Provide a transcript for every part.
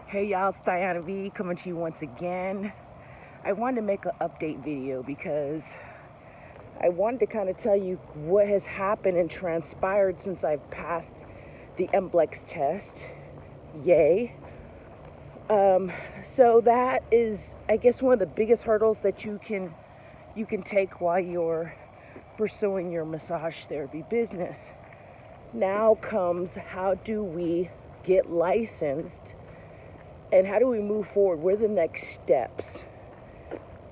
Hey y'all, it's Diana V coming to you once again. I wanted to make an update video because I wanted to kind of tell you what has happened and transpired since I've passed the MBLEx test. Yay. So that is, I guess, one of the biggest hurdles that you can take while you're pursuing your massage therapy business. Now comes, how do we get licensed? And how do we move forward? What are the next steps?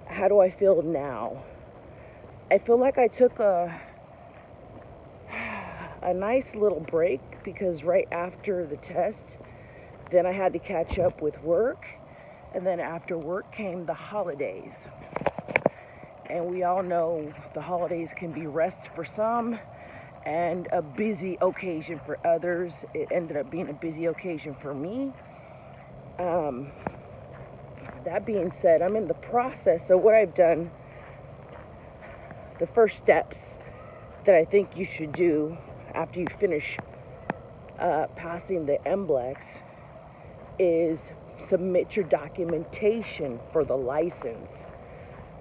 How do I feel now? I feel like I took a nice little break because right after the test, then I had to catch up with work. And then after work came the holidays. And we all know the holidays can be rest for some and a busy occasion for others. It ended up being a busy occasion for me. That being said, I'm in the process. So what I've done, the first steps that I think you should do after you finish passing the MBLEx is submit your documentation for the license.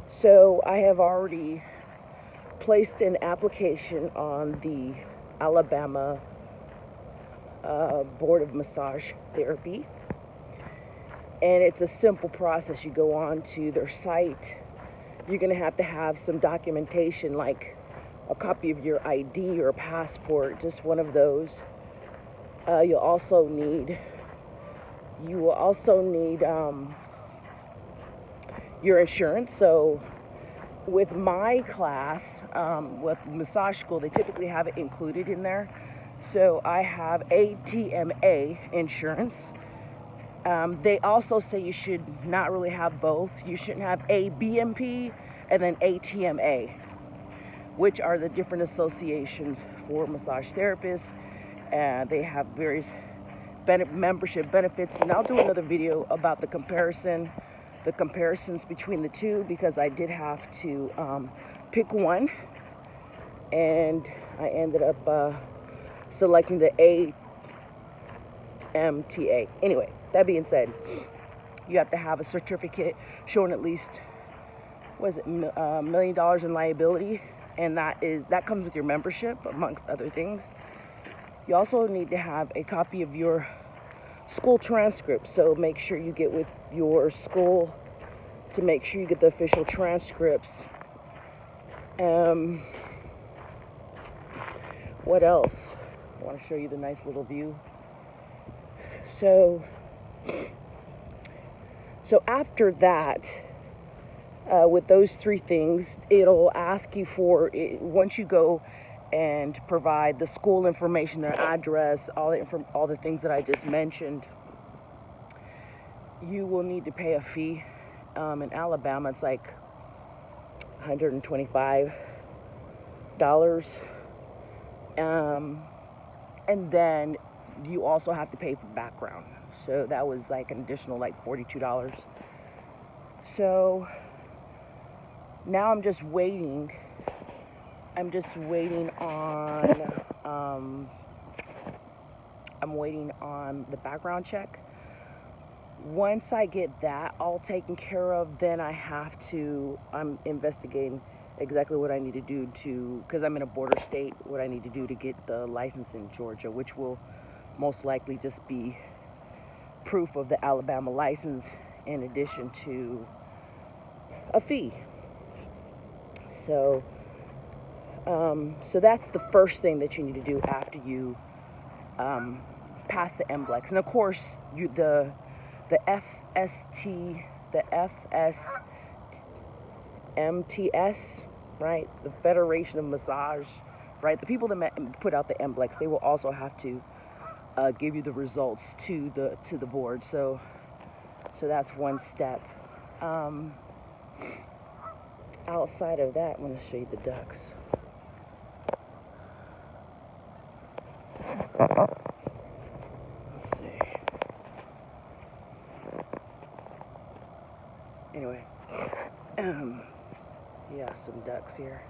So I have already placed an application on the Alabama Board of Massage Therapy. And it's a simple process. You go on to their site. You're going to have some documentation like a copy of your ID or passport, just one of those. You will also need your insurance. So with my class, with massage school, they typically have it included in there. So I have ATMA insurance. They also say you should not really have both. You shouldn't have ABMP and then ATMA, which are the different associations for massage therapists. They have various membership benefits. And I'll do another video about the comparisons between the two, because I did have to pick one. And I ended up selecting the AMTA. Anyway, that being said, you have to have a certificate showing at least, $1 million in liability, and that comes with your membership, amongst other things. You also need to have a copy of your school transcript, so make sure you get with your school to make sure you get the official transcripts. What else? I want to show you the nice little view. So after that, with those three things, it'll ask you for, once you go and provide the school information, their address, all the things that I just mentioned, you will need to pay a fee. In Alabama, it's like $125. And then you also have to pay for background. So that was like an additional like $42. So now I'm just waiting. I'm waiting on the background check. Once I get that all taken care of, then I'm investigating exactly what I need to do because I'm in a border state, what I need to do to get the license in Georgia, which will most likely just be proof of the Alabama license in addition to a fee. So that's the first thing that you need to do after you pass the MBLEx. And of course, the FSMTS, right? The Federation of Massage, right? The people that put out the MBLEx, they will also have to give you the results to the board. So that's one step. Outside of that, I'm going to show you the ducks. Let's see. Anyway, yeah, some ducks here.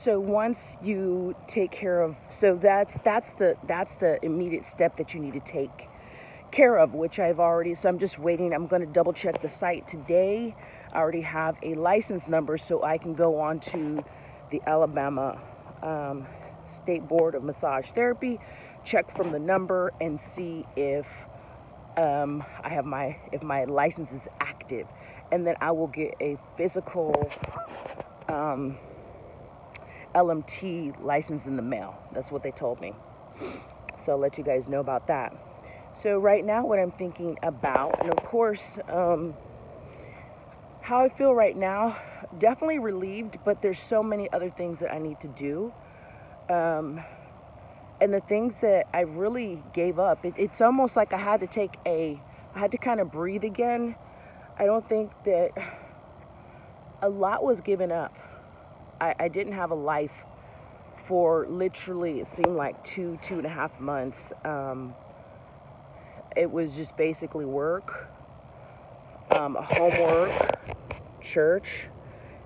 So once you take care of, so that's the immediate step that you need to take care of, which I've already, so I'm just waiting. I'm going to double check the site today. I already have a license number, so I can go on to the Alabama State Board of Massage Therapy, check from the number, and see if if my license is active, and then I will get a physical LMT license in the mail. That's what they told me. So I'll let you guys know about that. So right now, what I'm thinking about, and of course, how I feel right now, definitely relieved, but there's so many other things that I need to do. And the things that I really gave up, it's almost like I had to kind of breathe again. I don't think that a lot was given up. I didn't have a life for literally, it seemed like 2.5 months. It was just basically work, homework, church,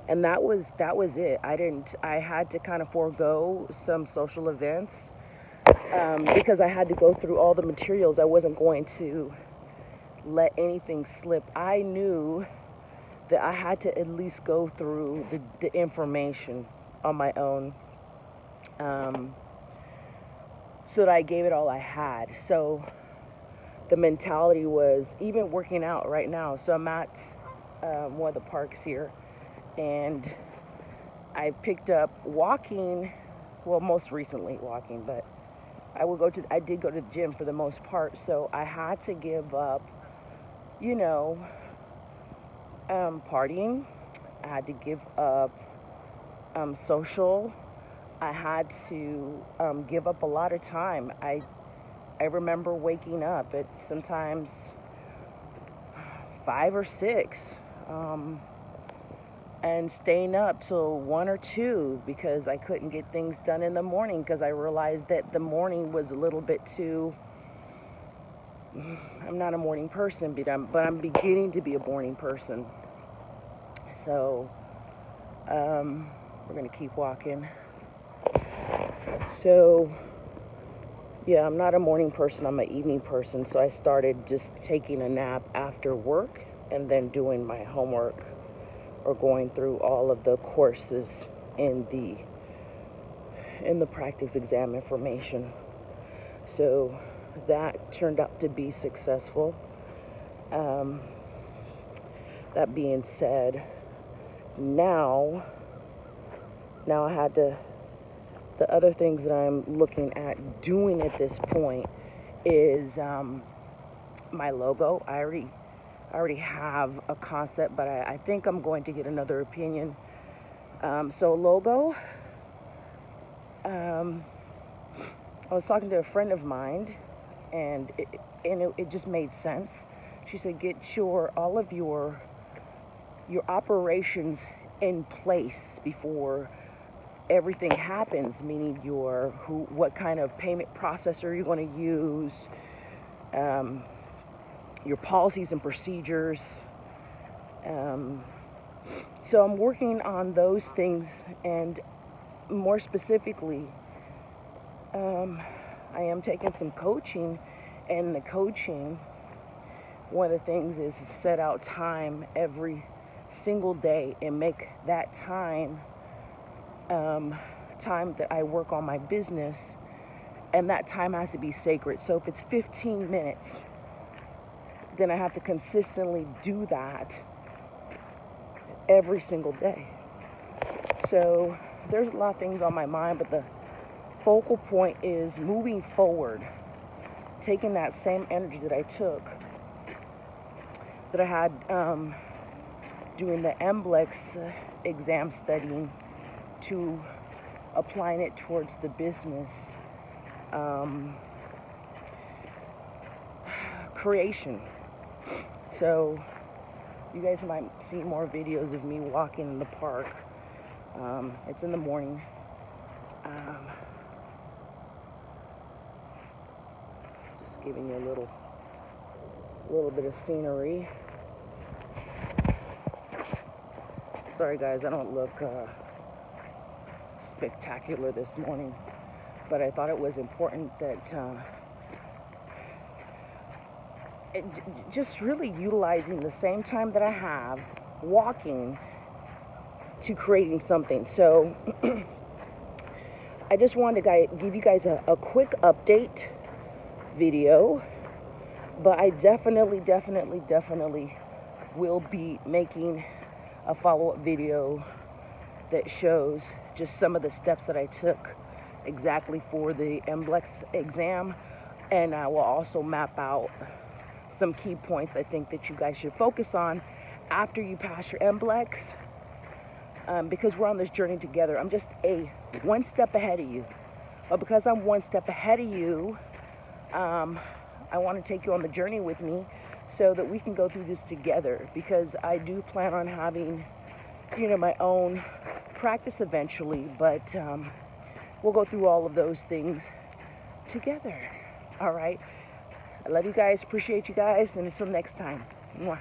and that was it. I had to kind of forego some social events because I had to go through all the materials. I wasn't going to let anything slip. I knew that I had to at least go through the information on my own, so that I gave it all I had. So the mentality was, even working out right now. So I'm at one of the parks here, and I picked up walking, well, most recently walking, but I did go to the gym for the most part. So I had to give up, partying. I had to give up social. I had to give up a lot of time. I remember waking up at sometimes 5 or 6 and staying up till 1 or 2 because I couldn't get things done in the morning, because I realized that the morning was a little bit too, I'm not a morning person, but I'm beginning to be a morning person. So we're going to keep walking. So yeah, I'm not a morning person, I'm an evening person. So I started just taking a nap after work and then doing my homework or going through all of the courses in the practice exam information. So that turned out to be successful. That being said, now I had to, the other things that I'm looking at doing at this point is my logo. I already have a concept, but I think I'm going to get another opinion. So logo, I was talking to a friend of mine, and it just made sense. She said, get all of your operations in place before everything happens, meaning what kind of payment processor you're going to use, your policies and procedures. So I'm working on those things, and more specifically, I am taking some coaching, and the coaching, one of the things is to set out time every single day and make that time that I work on my business, and that time has to be sacred. So if it's 15 minutes, then I have to consistently do that every single day. So there's a lot of things on my mind, but the focal point is moving forward, taking that same energy that I took, that I had doing the MBLEx exam studying, to applying it towards the business creation. So you guys might see more videos of me walking in the park. It's in the morning. Just giving you a little bit of scenery. Sorry guys, I don't look spectacular this morning, but I thought it was important that just really utilizing the same time that I have walking to creating something. So I just wanted to give you guys a quick update video, but I definitely will be making a follow-up video that shows just some of the steps that I took exactly for the MBLEx exam, and I will also map out some key points I think that you guys should focus on after you pass your MBLEx, because we're on this journey together. I'm just one step ahead of you, but because I'm one step ahead of you, I want to take you on the journey with me so that we can go through this together, because I do plan on having, my own practice eventually, but we'll go through all of those things together. All right. I love you guys, appreciate you guys, and until next time. Mwah.